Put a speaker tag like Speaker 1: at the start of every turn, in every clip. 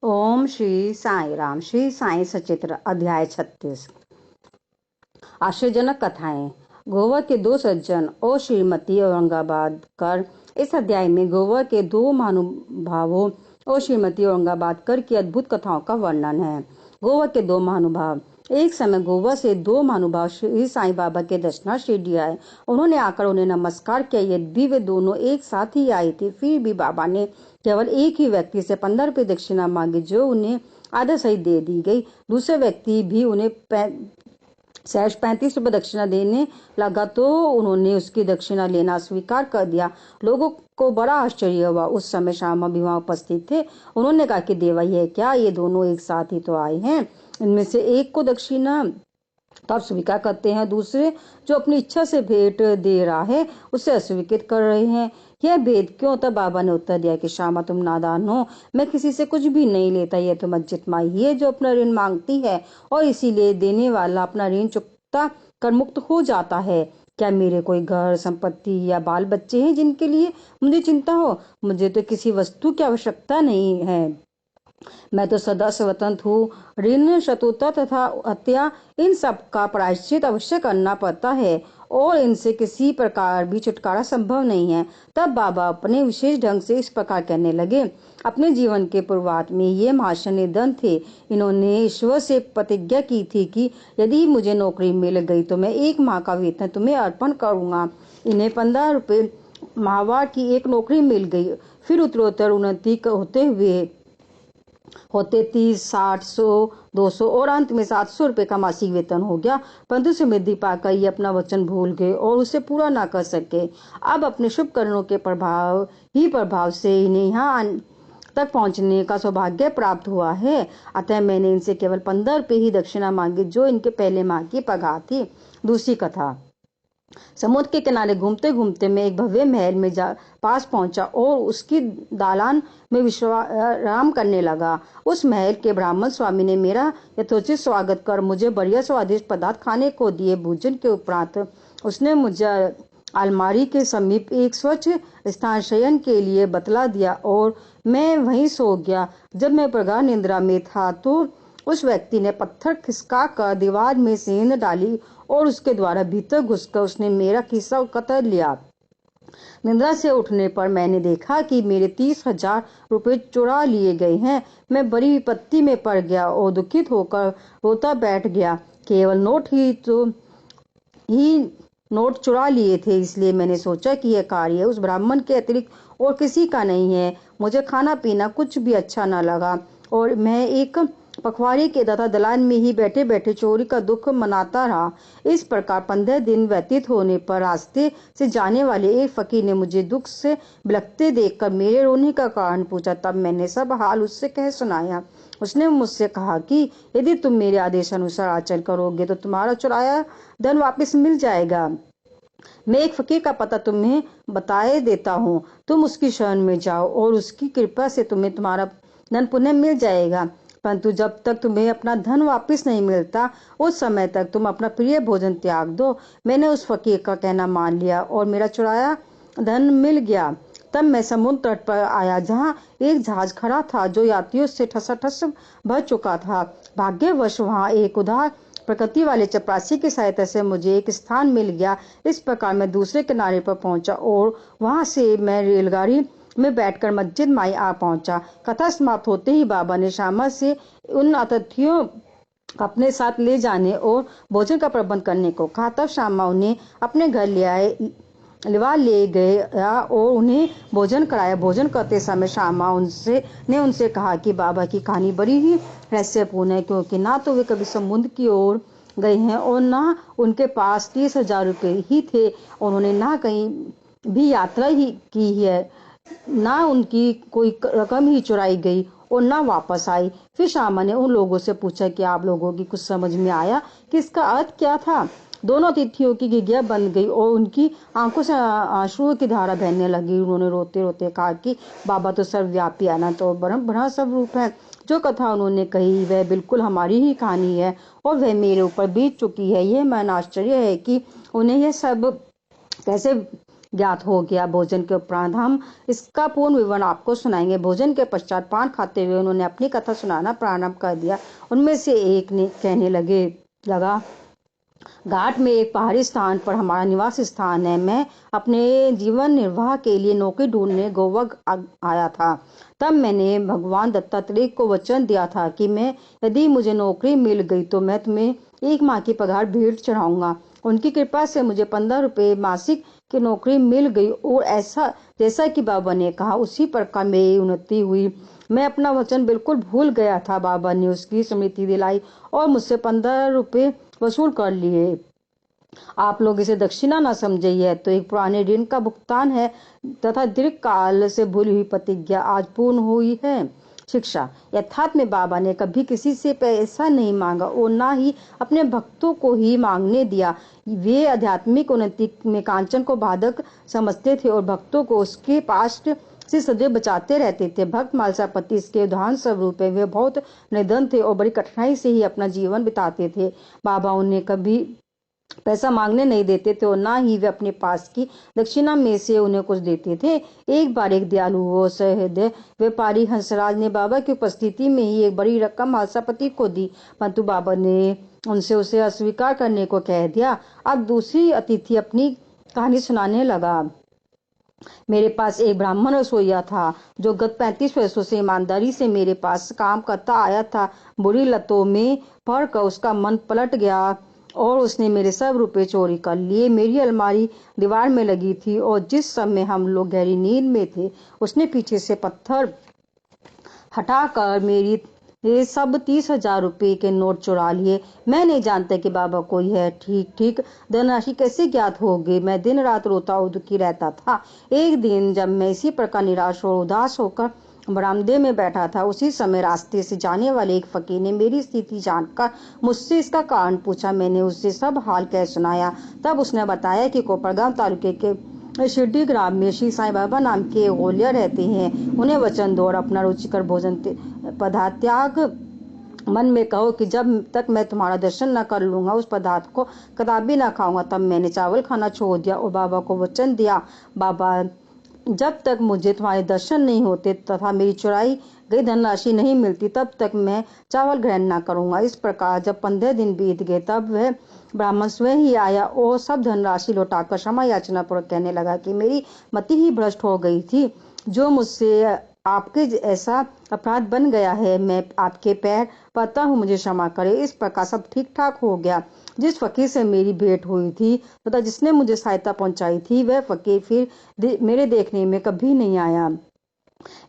Speaker 1: ओम श्री साई राम। श्री साई सचित्र अध्याय 36। आश्चर्यजनक कथाएं। गोवा के दो सज्जन और श्रीमती औरंगाबाद कर। इस अध्याय में गोवा के दो महानुभावों और श्रीमती औरंगाबाद कर की अद्भुत कथाओं का वर्णन है। गोवा के दो महानुभाव। एक समय गोवा से दो महानुभाव श्री साईं बाबा के दर्शनार्थ शिरडी आए। उन्होंने आकर उन्हें नमस्कार किया। यद्यपि वे दोनों एक साथ ही आए थे, फिर भी बाबा ने केवल एक ही व्यक्ति से 15 रुपये दक्षिणा मांगी, जो उन्हें आधा सहित दे दी गई। दूसरे व्यक्ति भी उन्हें 35 रुपये दक्षिणा देने लगा तो उन्होंने उसकी दक्षिणा लेना स्वीकार कर दिया। लोगों को बड़ा आश्चर्य हुआ। उस समय श्यामा भी वहां उपस्थित थे। उन्होंने कहा कि देवा, यह क्या, ये दोनों एक साथ ही तो आए हैं। इनमें से एक को दक्षिणा तो आप स्वीकार करते हैं, दूसरे जो अपनी इच्छा से भेंट दे रहा है उसे अस्वीकृत कर रहे हैं। यह भेद क्यों? तब बाबा ने उत्तर दिया कि श्यामा, तुम नादान हो। मैं किसी से कुछ भी नहीं लेता। यह तो मस्जिद माई ही है जो अपना ऋण मांगती है, और इसीलिए देने वाला अपना ऋण चुकता कर मुक्त हो जाता है। क्या मेरे कोई घर, संपत्ति या बाल बच्चे हैं जिनके लिए मुझे चिंता हो? मुझे तो किसी वस्तु की आवश्यकता नहीं है। मैं तो सदा स्वतंत्र हूँ। ऋण, शत्रुता तथा हत्या, इन सब का प्रायश्चित अवश्य करना पड़ता है और इनसे किसी प्रकार भी छुटकारा संभव नहीं है। तब बाबा अपने विशेष ढंग से इस प्रकार कहने लगे। अपने जीवन के पूर्वार्ध में ये महाशय निर्धन थे। इन्होंने ईश्वर से प्रतिज्ञा की थी कि यदि मुझे नौकरी मिल गई तो मैं 1 माह का वेतन तुम्हें अर्पण करूंगा। इन्हें 15 रुपये माहवार की एक नौकरी मिल गई। फिर उत्तरोत्तर उन्नति होते 30, 60, 100, 200 और अंत में 700 रुपये का मासिक वेतन हो गया। परंतु समृद्धि पाकर ये अपना वचन भूल गए और उसे पूरा ना कर सके। अब अपने शुभ कर्मों के प्रभाव से इन्हें यहाँ तक पहुंचने का सौभाग्य प्राप्त हुआ है। अतः मैंने इनसे केवल 15 रुपये ही दक्षिणा मांगी, जो इनके पहले माह की पगार थी। दूसरी कथा। समुद्र के किनारे घूमते घूमते मैं एक भव्य महल में पास पहुंचा और उसकी दालान में विश्राम करने लगा। उस महल के ब्राह्मण स्वामी ने मेरा यथोचित स्वागत कर मुझे बढ़िया स्वादिष्ट पदार्थ खाने को दिए। भोजन के उपरांत उसने मुझे अलमारी के समीप एक स्वच्छ स्थान शयन के लिए बतला दिया और मैं वहीं सो गया। जब मैं प्रगाढ़ निद्रा में था तो उस व्यक्ति ने पत्थर खिसका कर दीवार में सेंध डाली और उसके द्वारा भीतर घुसकर उसने मेरा खिस्सा कतर लिया। निद्रा से उठने पर मैंने देखा कि मेरे 30,000 रुपये चुरा लिए गए हैं। मैं बड़ी विपत्ति में पड़ गया और दुखित होकर रोता बैठ गया। केवल नोट चुरा लिए थे, इसलिए मैंने सोचा कि यह कार्य उस ब्राह्मण के अतिरिक्त और किसी का नहीं है। मुझे खाना पीना कुछ भी अच्छा न लगा और मैं एक पखवाड़े के तथा दलान में ही बैठे बैठे चोरी का दुख मनाता रहा। इस प्रकार 15 दिन व्यतीत होने पर रास्ते से जाने वाले एक फकीर ने मुझे दुख से बिलखते देखकर मेरे रोने का कारण पूछा। तब मैंने सब हाल उससे कह सुनाया। उसने मुझसे कहा कि यदि तुम मेरे आदेश अनुसार आचरण करोगे तो तुम्हारा चुराया धन वापस मिल जाएगा। मैं एक फकीर का पता तुम्हें बताए देता हूँ। तुम उसकी शरण में जाओ और उसकी कृपा से तुम्हें तुम्हारा धन पुनः मिल जाएगा। परंतु जब तक तुम्हें अपना धन वापस नहीं मिलता, उस समय तक तुम अपना प्रिय भोजन त्याग दो। मैंने उस फकीर का कहना मान लिया और मेरा चुराया धन मिल गया। तब मैं समुद्र तट पर आया, जहाँ एक जहाज खड़ा था जो यात्रियों से ठसाठस भर चुका था। भाग्यवश वहाँ एक उदार प्रकृति वाले चपरासी की सहायता से मुझे एक स्थान मिल गया। इस प्रकार मैं दूसरे किनारे पर पहुंचा और वहां से मैं रेलगाड़ी में बैठकर मस्जिद माई आ पहुंचा। कथा समाप्त होते ही बाबा ने श्यामा से उन अतिथियों अपने साथ ले जाने और भोजन का प्रबंध करने को कहा। तब श्यामा उन्हें अपने घर ले गया और उन्हें भोजन कराया। भोजन करते समय श्यामा उनसे कहा कि बाबा की कहानी बड़ी ही रहस्यपूर्ण है, क्योंकि ना तो वे कभी समुद्र की ओर गए हैं और ना उनके पास 30,000 रुपये ही थे। उन्होंने ना कहीं भी यात्रा ही की है, ना उनकी कोई रकम ही चुराई गई और ना वापस आई। फिर श्यामा ने उन लोगों से पूछा कि आप लोगों की कुछ समझ में आया कि इसका अर्थ क्या था? दोनों अतिथियों की गिगिया बन गई और उनकी आंखों से आंसुओं की धारा बहने लगी। उन्होंने रोते रोते कहा कि बाबा तो सर्वव्यापी, अनंत और बड़ा स्वरूप है। जो कथा उन्होंने कही वह बिल्कुल हमारी ही कहानी है और वह मेरे ऊपर बीत चुकी है। यह मन आश्चर्य है कि उन्हें यह सब कैसे ज्ञात हो गया। भोजन के उपरांत हम इसका पूर्ण विवरण आपको सुनाएंगे। भोजन के पश्चात पान खाते हुए उन्होंने अपनी कथा सुनाना प्रारंभ कर दिया। उनमें से एक ने कहने लगा, घाट में एक पहाड़ी स्थान पर हमारा निवास स्थान है। मैं अपने जीवन निर्वाह के लिए नौकरी ढूंढने गोवा आया था। तब मैंने भगवान दत्तात्रेय को वचन दिया था कि यदि मुझे नौकरी मिल गई तो मैं तुम्हें 1 माह की पगार भेंट चढ़ाऊंगा। उनकी कृपा से मुझे 15 रुपये मासिक की नौकरी मिल गई और ऐसा जैसा कि बाबा ने कहा उसी प्रकार मेरी उन्नति हुई। मैं अपना वचन बिल्कुल भूल गया था। बाबा ने उसकी स्मृति दिलाई और मुझसे 15 रुपये वसूल कर लिए। आप लोग इसे दक्षिणा न समझिए, तो एक पुराने ऋण का भुगतान है तथा दीर्घ काल से भूली हुई प्रतिज्ञा आज पूर्ण हुई है। शिक्षा। यथार्थ में बाबा ने कभी किसी से पैसा नहीं मांगा और ना ही अपने भक्तों को ही मांगने दिया। वे आध्यात्मिक उन्नति में कांचन को बाधक समझते थे और भक्तों को उसके पास से सदैव बचाते रहते थे। भक्त मालसापति इसके उदाहरण स्वरूप है। वे बहुत निर्धन थे और बड़ी कठिनाई से ही अपना जीवन बिताते थे। बाबा उन्हें कभी पैसा मांगने नहीं देते थे और ना ही वे अपने पास की दक्षिणा में से उन्हें कुछ देते थे। एक बार एक दयालु व सहृदय व्यापारी हंसराज ने बाबा की उपस्थिति में ही एक बड़ी रकम मालसापति को दी, परंतु बाबा ने उनसे उसे अस्वीकार करने को कह दिया। अब दूसरी अतिथि अपनी कहानी सुनाने लगा। मेरे पास एक ब्राह्मण रसोइया था जो गत 35 वर्षों से ईमानदारी से मेरे पास काम करता आया था। बुरी लतों में पड़कर उसका मन पलट गया और उसने मेरे सब रुपए चोरी कर लिए। मेरी अलमारी दीवार में लगी थी और जिस समय हम लोग गहरी नींद में थे उसने पीछे से पत्थर हटाकर मेरे सब 30,000 रुपये के नोट चुरा लिए। मैं नहीं जानता कि बाबा को यह ठीक धनराशि कैसे ज्ञात हो गई। मैं दिन रात रोता और दुखी रहता था। एक दिन जब मैं इसी प्रकार निराश और उदास होकर बरामदे में बैठा था, उसी समय रास्ते से जाने वाले एक फकीर ने मेरी स्थिति जानकर मुझसे इसका कारण पूछा। मैंने उससे सब हाल कह सुनाया। तब उसने बताया कि कोपरगांव तालुके के शिरडी ग्राम में श्री साईं बाबा नाम के गोलिया रहते हैं। उन्हें वचन दो और अपना रुचिकर भोजन पदार्थ त्याग मन में कहो कि जब तक मैं तुम्हारा दर्शन न कर लूंगा उस पदार्थ को कदापि न खाऊंगा। तब मैंने चावल खाना छोड़ दिया और बाबा को वचन दिया, बाबा जब तक मुझे तुम्हारे दर्शन नहीं होते तथा मेरी चुराई गई धनराशि नहीं मिलती तब तक मैं चावल ग्रहण न करूंगा। इस प्रकार जब 15 दिन बीत गए तब वह ब्राह्मण स्वयं ही आया और सब धनराशि लौटाकर क्षमा याचना पूर्वक कहने लगा कि मेरी मति ही भ्रष्ट हो गई थी। जो मुझसे आपके ऐसा अपराध बन गया है, मैं आपके पैर पड़ता हूँ, मुझे क्षमा करे। इस प्रकार सब ठीक ठाक हो गया। जिस फकीर से मेरी भेंट हुई थी तथा जिसने मुझे सहायता पहुंचाई थी वह फकीर फिर मेरे देखने में कभी नहीं आया।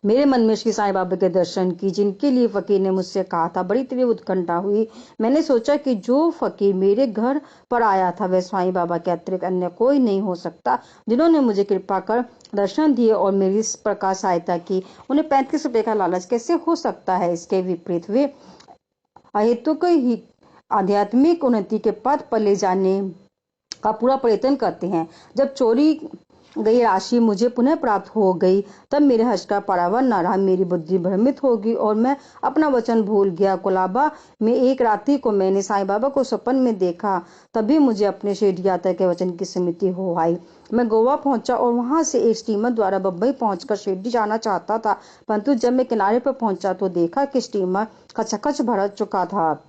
Speaker 1: मेरे मन में श्री साईं बाबा के दर्शन की जिनके लिए फकीर ने मुझसे कहा था बड़ी तीव्र उत्कंठा हुई। मैंने सोचा कि जो फकीर मेरे घर पर आया था वह साईं बाबा के अतिरिक्त अन्य कोई नहीं हो सकता, जिन्होंने मुझे कृपा कर दर्शन दिए और मेरी इस प्रकार सहायता की। उन्हें 35 रुपए का लालच कैसे हो सकता है। इसके विपरीत वे अहेतुक ही आध्यात्मिक उन्नति के पथ पर ले जाने का पूरा प्रयत्न करते हैं। जब चोरी गई राशि मुझे पुनः प्राप्त हो गई तब मेरे हर्ष का पारावार न रहा। मेरी बुद्धि भ्रमित होगी और मैं अपना वचन भूल गया। कोलाबा में एक रात्रि को मैंने साईं बाबा को स्वप्न में देखा। तभी मुझे अपने शिरडी यात्रा के वचन की स्मृति हो आई। मैं गोवा पहुंचा और वहां से एक स्टीमर द्वारा बम्बई पहुंचकर शिरडी जाना चाहता था, परंतु जब मैं किनारे पर पहुंचा तो देखा कि स्टीमर खचाखच भर चुका था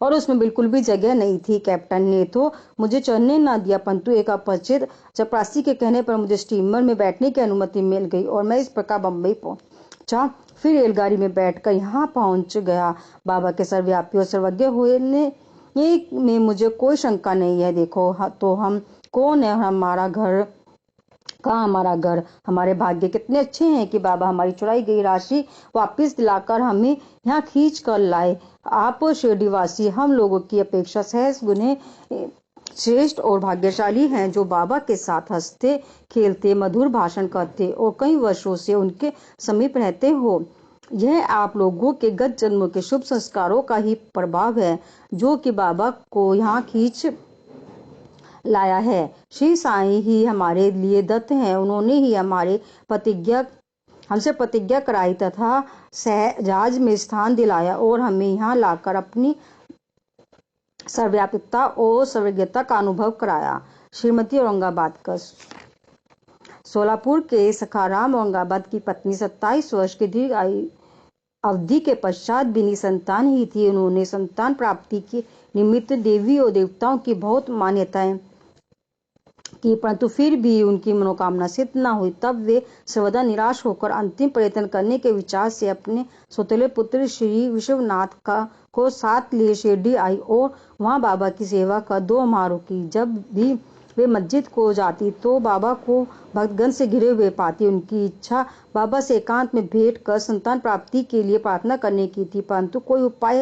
Speaker 1: और उसमें बिल्कुल भी जगह नहीं थी। कैप्टन ने तो मुझे चढ़ने ना दिया, परंतु एक अपरिचित चपरासी के कहने पर मुझे स्टीमर में बैठने की अनुमति मिल गई और मैं इस प्रकार बम्बई पहुंचा। फिर रेलगाड़ी में बैठकर यहाँ पहुंच गया। बाबा के सर्वव्यापी और सर्वज्ञ होने में मुझे कोई शंका नहीं है। देखो तो हम कौन है, हमारा घर, हमारे भाग्य कितने अच्छे हैं कि बाबा हमारी चुराई गई राशि वापस दिलाकर हमें यहाँ खींच कर लाए। आप शिरडीवासी हम लोगों की अपेक्षा सहज गुने श्रेष्ठ और भाग्यशाली हैं जो बाबा के साथ हंसते खेलते मधुर भाषण करते और कई वर्षों से उनके समीप रहते हो। यह आप लोगों के गत जन्मों के शुभ संस्कारों का ही प्रभाव है जो कि बाबा को यहाँ खींच लाया है। श्री साईं ही हमारे लिए दत्त हैं। उन्होंने ही हमसे प्रतिज्ञा कराई तथा जहाज में स्थान दिलाया और हमें यहाँ लाकर अपनी सर्वव्यापिकता और सर्वज्ञता का अनुभव कराया। श्रीमती औरंगाबाद का सोलापुर के सखाराम औरंगाबाद की पत्नी 27 वर्ष की दीर्घ आयु अवधि के पश्चात भी निसंतान ही थी। उन्होंने संतान प्राप्ति के निमित्त देवी और देवताओं की बहुत मान्यताएं की, परंतु फिर भी उनकी मनोकामना सिद्ध न हुई। तब वे सर्वदा निराश होकर अंतिम प्रयत्न करने के विचार से अपने सौतेले पुत्र श्री विश्वनाथ को साथ लिए शिरडी आई और वहां बाबा की सेवा कर 2 माह रुकी। जब भी वे मस्जिद को जाती तो बाबा को भक्तगण से घिरे हुए पाती। उनकी इच्छा बाबा से एकांत में भेंट कर संतान प्राप्ति के लिए प्रार्थना करने की थी, परंतु कोई उपाय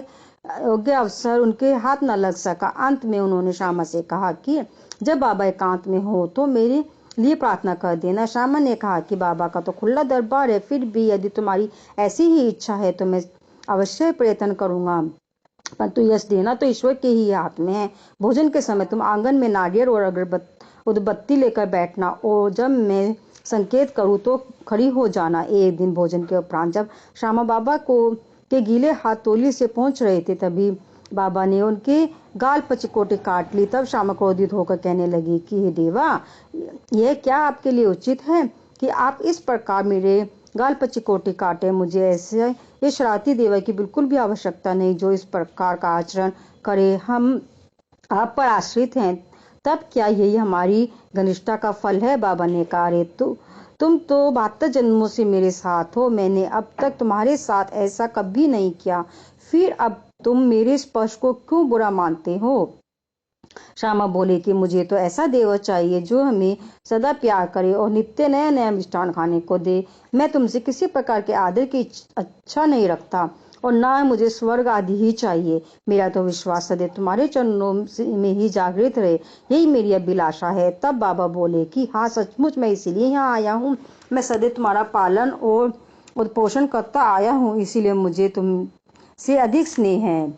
Speaker 1: योग्य अवसर उनके हाथ न लग सका। अंत में उन्होंने श्यामा से कहा कि जब बाबा एकांत में हो तो मेरे लिए प्रार्थना कर देना। श्यामा ने कहा कि बाबा का तो खुला दरबार है, फिर भी यदि तुम्हारी ऐसी ही इच्छा है तो मैं अवश्य प्रयत्न करूंगा, परंतु यश देना तो ईश्वर के ही हाथ में है। भोजन के समय तुम आंगन में नारियल और उदबत्ती लेकर बैठना और जब मैं संकेत करूं तो खड़ी हो जाना। एक दिन भोजन के उपरांत जब श्यामा बाबा के गीले हाथ तोली से पहुंच रहे थे, तभी बाबा ने उनके गाल पर चिकोटे काट ली। तब श्यामा क्रोधित होकर कहने लगी कि हे देवा, यह क्या आपके लिए उचित है कि आप इस प्रकार मेरे गाल पर चिकोटे काटे? मुझे ऐसे ये शरारती देवा की बिल्कुल भी आवश्यकता नहीं जो इस प्रकार का आचरण करे। हम आप पर आश्रित हैं, तब क्या यही हमारी घनिष्ठता का फल है? बाबा ने कहा, अरे तुम तो 72 जन्मों से मेरे साथ हो, मैंने अब तक तुम्हारे साथ ऐसा कभी नहीं किया, फिर अब तुम मेरे स्पर्श को क्यों बुरा मानते हो? श्यामा बोले कि मुझे तो ऐसा देवर चाहिए जो हमें सदा प्यार करे और नित्य नया नया मिष्ठान खाने को दे। मैं तुमसे किसी प्रकार के आदर की अच्छा नहीं रखता और ना मुझे स्वर्ग आदि ही चाहिए। मेरा तो विश्वास सदैव तुम्हारे चरणों में ही जागृत रहे, यही मेरी अभिलाषा है। तब बाबा बोले कि हाँ, सचमुच मैं इसीलिए यहाँ आया हूँ। मैं सदैव तुम्हारा पालन और पोषण करता आया हूँ, इसीलिए मुझे तुमसे अधिक स्नेह है।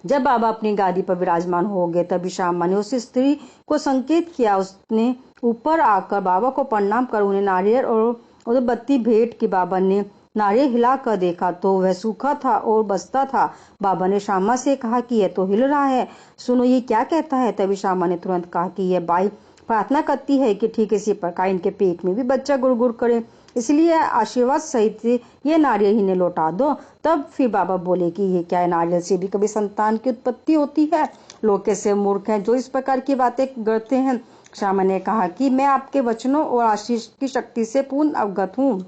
Speaker 1: जब बाबा अपनी गादी पर विराजमान हो गए तभी श्यामा ने उस स्त्री को संकेत किया। उसने ऊपर आकर बाबा को प्रणाम कर उन्हें नारियल और उदबत्ती भेंट की। बाबा ने नारियल हिलाकर देखा तो वह सूखा था और बसता था। बाबा ने श्यामा से कहा कि यह तो हिल रहा है, सुनो ये क्या कहता है? तभी श्यामा ने तुरंत कहा कि यह बाई प्रार्थना करती है कि ठीक इसी प्रकार इनके पेट में भी बच्चा गुड़गुड़ करे, इसलिए आशीर्वाद सहित ये नारियल ही ने लौटा दो। तब फिर बाबा बोले कि ये क्या है, नारियल से भी कभी संतान की उत्पत्ति होती है? लोग कैसे मूर्ख हैं जो इस प्रकार की बातें करते हैं। श्यामा ने कहा कि मैं आपके वचनों और आशीष की शक्ति से पूर्ण अवगत हूँ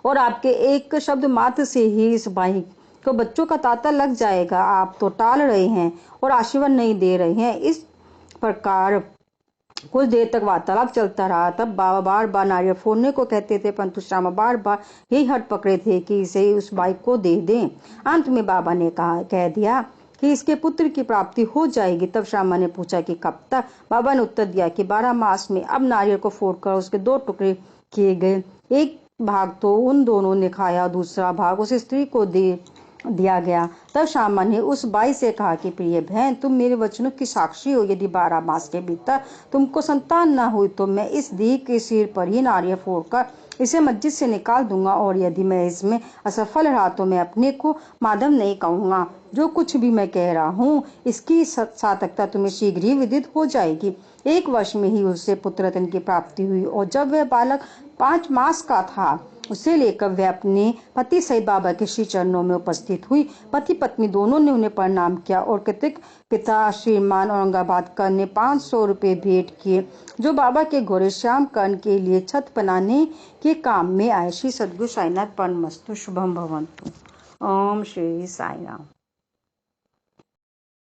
Speaker 1: और आपके एक शब्द मात्र से ही इस बाई को बच्चों का तांता लग जाएगा। आप तो टाल रहे हैं और आशीर्वाद नहीं दे रहे हैं। इस प्रकार कुछ देर तक वार्तालाप चलता रहा। तब बाबा बार बार नारियल फोड़ने को कहते थे, परंतु श्यामा बार बार यही हट पकड़े थे कि इसे उस बाइक को दे दें। अंत में बाबा ने कह दिया कि इसके पुत्र की प्राप्ति हो जाएगी। तब श्यामा ने पूछा कि कब तक? बाबा ने उत्तर दिया कि 12 मास में। अब नारियल को फोड़कर उसके 2 टुकड़े किए गए। एक भाग तो उन दोनों ने खाया, दूसरा भाग उस स्त्री को दिया गया। तब श्यामा ने उस बाई से कहा कि प्रिय बहन, तुम मेरे वचनों की साक्षी हो। यदि 12 मास के भीतर तुमको संतान न हुई तो मैं इस दी के सिर पर ही नारियल फोड़कर इसे मस्जिद से निकाल दूंगा, और यदि मैं इसमें असफल रहा तो मैं अपने को माधव नहीं कहूंगा। जो कुछ भी मैं कह रहा हूँ इसकी सार्थकता तुम्हें शीघ्र ही विदित हो जाएगी। 1 वर्ष में ही उससे पुत्र रत्न की प्राप्ति हुई और जब वह बालक 5 मास का था उसे लेकर वह अपने पति सहित बाबा के श्री चरणों में उपस्थित हुई। पति पत्नी दोनों ने उन्हें प्रणाम किया और कृतज्ञ पिता श्रीमान औरंगाबाद कर ने 500 रुपये भेंट किए, जो बाबा के घोड़े श्याम कर्ण के लिए छत बनाने के काम में आए। श्री सद्गुरु साईनाथ परमस्तु। शुभम भवन्तु। ओम श्री साईराम।